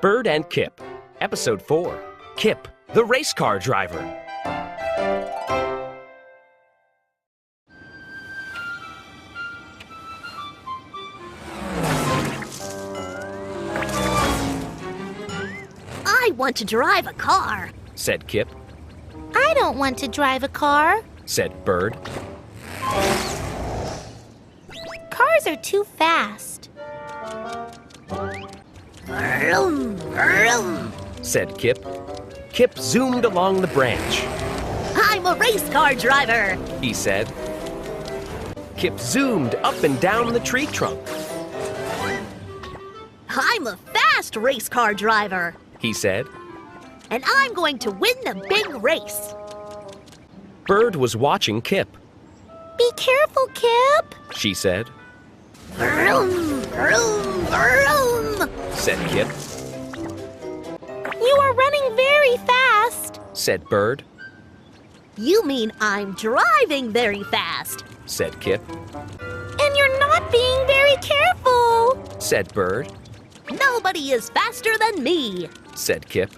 Bird and Kip, Episode 4, Kip, the race car driver. I want to drive a car, said Kip. I don't want to drive a car, said Bird. Cars are too fast. Vroom, vroom. Said Kip. Kip zoomed along the branch. I'm a race car driver, He said. Kip zoomed up and down the tree trunk. I'm a fast race car driver, He said. and I'm going to win the big race. Bird was watching Kip. Be careful, Kip. She said. Vroom, vroom, vroom. Said Kip. You are running very fast. Said Bird. You mean I'm driving very fast. Said Kip. And you're not being very careful. Said Bird. Nobody is faster than me. Said Kip.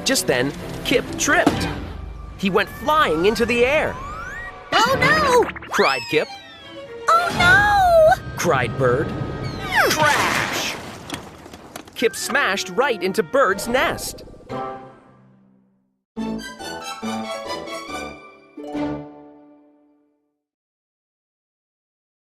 Just then, Kip tripped. He went flying into the air. Oh no! Cried Kip. Oh no! Cried Bird. Crash! Kip smashed right into Bird's nest.